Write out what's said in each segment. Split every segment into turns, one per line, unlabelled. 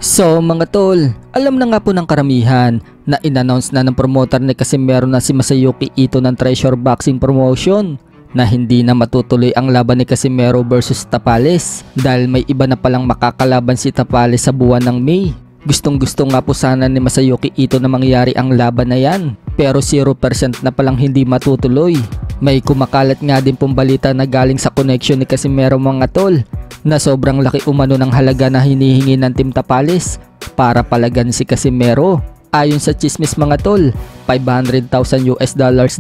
So mga tol, alam na nga po ng karamihan na in-announce na ng promoter ni Casimero na si Masayuki Ito ng Treasure Boxing Promotion na hindi na matutuloy ang laban ni Casimero versus Tapales dahil may iba na palang makakalaban si Tapales sa buwan ng May. Gustong-gusto nga po sana ni Masayuki Ito na mangyari ang laban na yan, pero 0% na palang hindi matutuloy. May kumakalat nga din pong balita na galing sa connection ni Casimero mga tol na sobrang laki umano ng halaga na hinihingi ng Team Tapales para palagan si Casimero. Ayon sa chismis mga tol, $500,000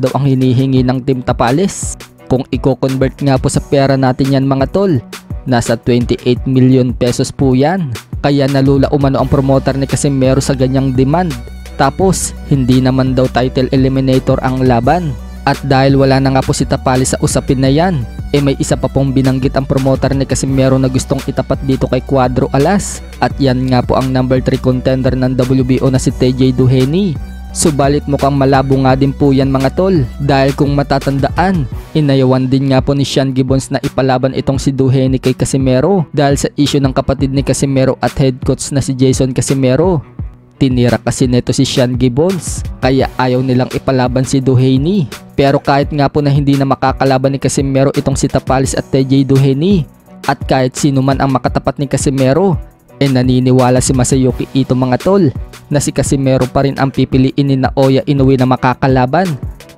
daw ang hinihingi ng Team Tapales. Kung i-convert nga po sa pera natin yan mga tol, nasa 28 million pesos po yan. Kaya nalula umano ang promoter ni Casimero sa ganyang demand. Tapos hindi naman daw title eliminator ang laban. At dahil wala na nga po si Tapales sa usapin na yan, may isa pa pong binanggit ang promoter ni Casimero na gustong itapat dito kay Cuadro Alas. At yan nga po ang number 3 contender ng WBO na si TJ Duheny. Subalit mukhang malabo nga din po yan mga tol, dahil kung matatandaan, inayawan din nga po ni Sean Gibbons na ipalaban itong si Duheny kay Casimero dahil sa issue ng kapatid ni Casimero at head coach na si Jason Casimero. Tinira kasi neto si Sean Gibbons, kaya ayaw nilang ipalaban si Duheny. Pero kahit nga po na hindi na makakalaban ni Casimero itong si Tapales at TJ Duheny, at kahit sino man ang makatapat ni Casimero, naniniwala si Masayuki Ito mga tol na si Casimero pa rin ang pipiliin ni Naoya Inoue na makakalaban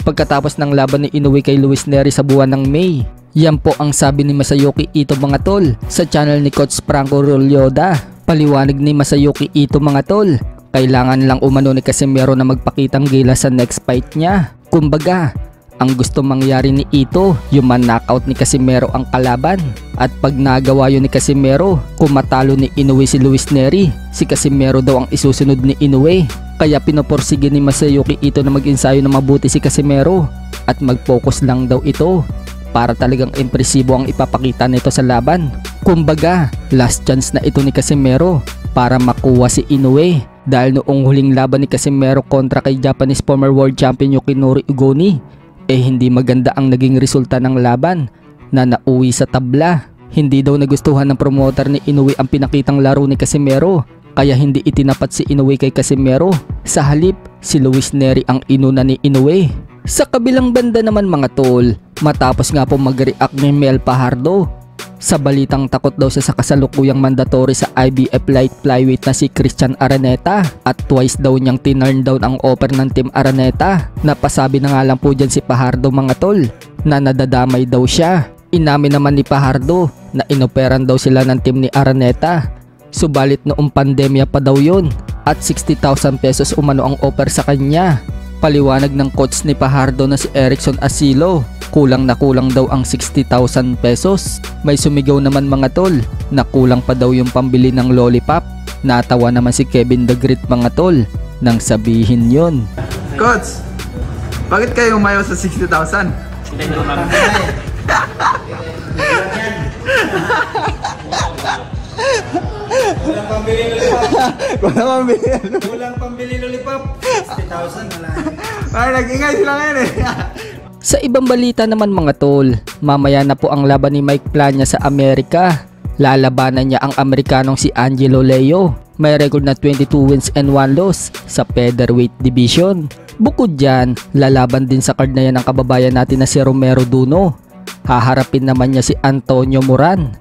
pagkatapos ng laban ni Inoue kay Luis Nery sa buwan ng May. Yan po ang sabi ni Masayuki Ito mga tol sa channel ni Coach Franco Rolyoda. Paliwanag ni Masayuki Ito mga tol, kailangan lang umano ni Casimero na magpakitang gila sa next fight niya. Kumbaga, ang gusto mangyari ni Ito, yung man-knockout ni Casimero ang kalaban. At pag nagawa yun ni Casimero, kung matalo ni Inoue si Luis Nery, si Casimero daw ang isusunod ni Inoue. Kaya pinoporsige ni Masayuki Ito na mag-ensayo na mabuti si Casimero at mag-focus lang daw ito para talagang impresibo ang ipapakita nito sa laban. Kumbaga, last chance na ito ni Casimero para makuha si Inoue. Dahil noong huling laban ni Casimero kontra kay Japanese former world champion Yoshinori Ugoni, hindi maganda ang naging resulta ng laban na nauwi sa tabla. Hindi daw nagustuhan ng promoter ni Inoue ang pinakitang laro ni Casimero, kaya hindi itinapat si Inoue kay Casimero. Sa halip, si Luis Nery ang inuna ni Inoue. Sa kabilang banda naman mga tol, matapos nga po mag-react ni Mel Fajardo sa balitang takot daw siya sa kasalukuyang mandatory sa IBF light flyweight na si Christian Araneta, at twice daw niyang tinurn down ang offer ng Team Araneta. Napasabi na nga lang po dyan si Fajardo mga tol na nadadamay daw siya. Inamin naman ni Fajardo na inoperan daw sila ng team ni Araneta, subalit noong pandemya pa daw yun at 60,000 pesos umano ang offer sa kanya. Paliwanag ng coach ni Fajardo na si Erickson Asilo, kulang na kulang daw ang 60,000 pesos. May sumigaw naman mga tol na kulang pa daw yung pambili ng lollipop. Natawa naman si Kevin the Great mga tol nang sabihin yon.
Coach, bakit kayo umayaw sa 60,000?
Kulang pambili lollipop.
Kulang pambili lollipop.
60,000 wala.
Ay, nag-ingay sila ngayon eh.
Sa ibang balita naman mga tol, mamaya na po ang laban ni Mike Plania sa Amerika. Lalabanan niya ang Amerikanong si Angelo Leo. May record na 22 wins and 1 loss sa featherweight division. Bukod dyan, lalaban din sa card na yan ang kababayan natin na si Romero Duno. Haharapin naman niya si Antonio Moran.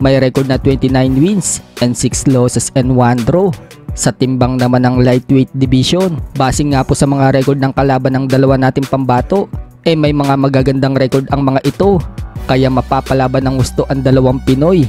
May record na 29 wins and 6 losses and 1 draw. Sa timbang naman ng lightweight division, base nga po sa mga record ng kalaban ng dalawa nating pambato, may mga magagandang record ang mga ito, kaya mapapalaban ng gusto ang dalawang Pinoy.